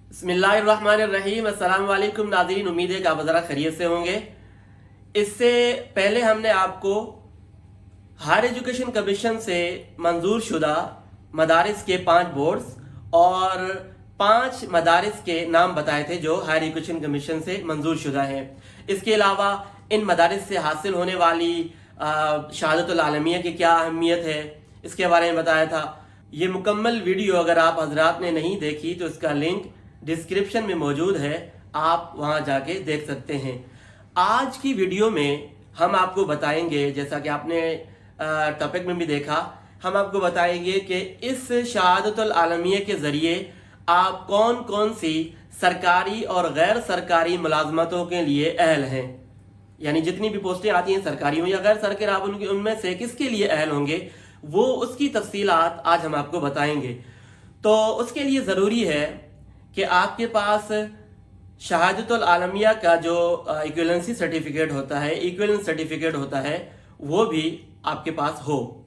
बिस्मिल्लाहिर्रहमानिर्रहीम। अस्सलाम वालेकुम नाज़रीन, उम्मीद है कि आप ज़रा खैरियत से होंगे। इससे पहले हमने आपको हायर एजुकेशन कमीशन से मंजूर शुदा मदारिस के 5 बोर्ड्स और 5 मदारिस के नाम बताए थे जो हायर एजुकेशन कमीशन से मंजूर शुदा हैं। इसके अलावा इन मदारिस से हासिल होने वाली शहादतुल आलमिया की क्या अहमियत है, इसके बारे में बताया था। ये मुकम्मल वीडियो अगर आप हजरात ने नहीं देखी तो इसका लिंक डिस्क्रिप्शन में मौजूद है, आप वहां जाके देख सकते हैं। आज की वीडियो में हम आपको बताएंगे, जैसा कि आपने टॉपिक में भी देखा, हम आपको बताएंगे कि इस शहादतुल आलमिया के जरिए आप कौन कौन सी सरकारी और गैर सरकारी मुलाजमतों के लिए अहल हैं। यानी जितनी भी पोस्टें आती हैं सरकारी हो या गैर सरकारी, आप उनमें से किसके लिए अहल होंगे, वो उसकी तफसीलात आज हम आपको बताएंगे। तो उसके लिए ज़रूरी है कि आपके पास शहादतुल आलमिया का जो इक्विवेलेंसी सर्टिफिकेट होता है, इक्विवेलेंस सर्टिफिकेट होता है, वो भी आपके पास हो।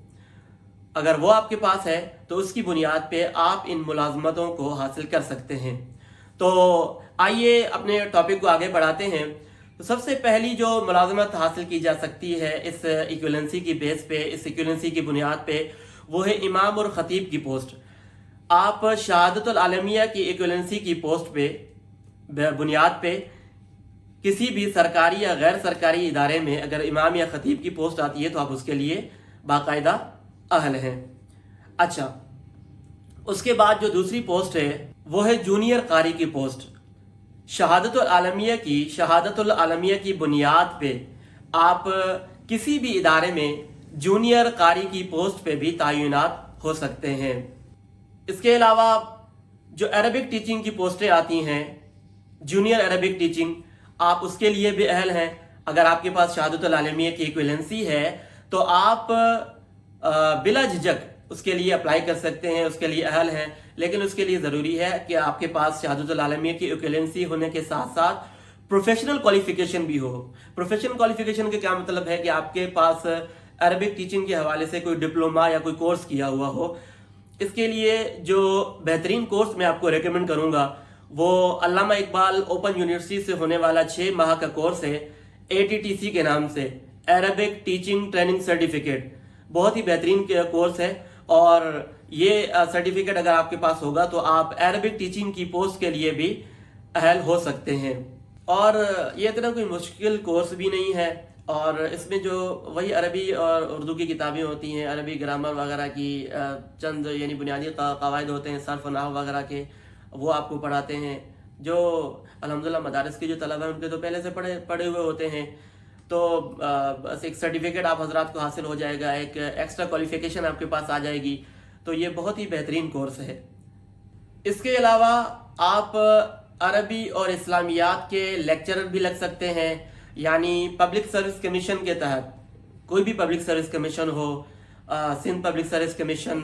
अगर वो आपके पास है तो उसकी बुनियाद पे आप इन मुलाजमतों को हासिल कर सकते हैं। तो आइए अपने टॉपिक को आगे बढ़ाते हैं। तो सबसे पहली जो मुलाजमत हासिल की जा सकती है इस इक्विवेलेंसी की बेस पे, इस इक्विवेलेंसी की बुनियाद पे, वो है इमाम और खतीब की पोस्ट। आप शहादतुल आलमिया की इक्विवेलेंसी की पोस्ट पे बुनियाद पे किसी भी सरकारी या गैर सरकारी इदारे में अगर इमाम या खतीब की पोस्ट आती है तो आप उसके लिए बाकायदा अहल हैं। अच्छा, उसके बाद जो दूसरी पोस्ट है वो है जूनियर कारी की पोस्ट। शहादतुल आलमिया की बुनियाद पे आप किसी भी इदारे में जूनियर कारी की पोस्ट पे भी तयनात हो सकते हैं। इसके अलावा जो अरबिक टीचिंग की पोस्टें आती हैं, जूनियर अरबिक टीचिंग, आप उसके लिए भी अहल हैं। अगर आपके पास शहादतुल आलमिया की इक्विवेलेंसी है तो आप बिला झिझक उसके लिए अप्लाई कर सकते हैं, उसके लिए अहल हैं। लेकिन उसके लिए ज़रूरी है कि आपके पास शहादतुल आलमिया की इक्विवेलेंसी होने के साथ साथ प्रोफेशनल क्वालिफिकेशन भी हो। प्रोफेशनल क्वालिफिकेशन का क्या मतलब है कि आपके पास अरबिक टीचिंग के हवाले से कोई डिप्लोमा या कोई कोर्स किया हुआ हो। इसके लिए जो बेहतरीन कोर्स मैं आपको रेकमेंड करूंगा वो अल्लामा इकबाल ओपन यूनिवर्सिटी से होने वाला 6 माह का कोर्स है, ATTC के नाम से, अरबिक टीचिंग ट्रेनिंग सर्टिफिकेट। बहुत ही बेहतरीन कोर्स है और ये सर्टिफिकेट अगर आपके पास होगा तो आप अरबिक टीचिंग की पोस्ट के लिए भी अहल हो सकते हैं। और ये इतना कोई मुश्किल कोर्स भी नहीं है और इसमें जो वही अरबी और उर्दू की किताबें होती हैं, अरबी ग्रामर वगैरह की चंद यानी बुनियादी कवायद होते हैं, सर्फ नहव वगैरह के, वो आपको पढ़ाते हैं। जो अल्हम्दुलिल्लाह मदारिस के जो तलबा हैं उनके तो पहले से पढ़े हुए होते हैं। तो बस एक सर्टिफिकेट आप हजरात को हासिल हो जाएगा, एक एक्स्ट्रा क्वालिफिकेशन आपके पास आ जाएगी। तो ये बहुत ही बेहतरीन कोर्स है। इसके अलावा आप अरबी और इस्लामियात के लेक्चरर भी लग सकते हैं। यानी पब्लिक सर्विस कमीशन के तहत कोई भी पब्लिक सर्विस कमीशन हो, Sindh public service commission,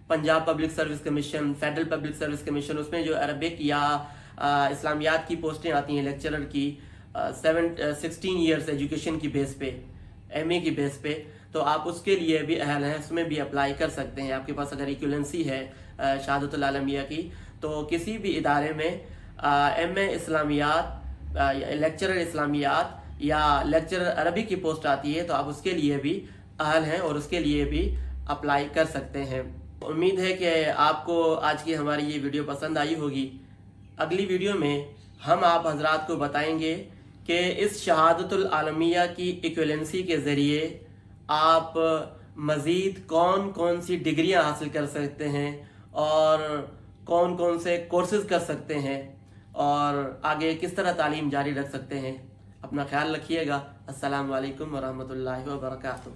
Punjab public service commission, federal public service commission, उसमें जो अरबिक या इस्लामियात की पोस्टें आती हैं लेक्चरर की 16 ईयर्स एजुकेशन की बेस पे, MA की बेस पे, तो आप उसके लिए भी अहल हैं, उसमें भी अप्लाई कर सकते हैं। आपके पास अगर इक्विवेलेंसी है शहादतुल आलमिया की तो किसी भी इदारे में MA इस्लामियात, लेक्चरर इस्लामियात या लेक्चरर अरबी की पोस्ट आती है तो आप उसके लिए भी अहल हैं और उसके लिए भी अप्लाई कर सकते हैं। उम्मीद है कि आपको आज की हमारी ये वीडियो पसंद आई होगी। अगली वीडियो में हम आप हजरात को बताएंगे कि इस शहादतुल आलमिया की इक्विवेलेंसी के ज़रिए आप मज़ीद कौन कौन सी डिग्रियां हासिल कर सकते हैं और कौन कौन से कोर्सेज कर सकते हैं और आगे किस तरह तालीम जारी रख सकते हैं। अपना ख्याल रखिएगा। अस्सलाम वालेकुम वरहमतुल्लाहि वबरकातुहू।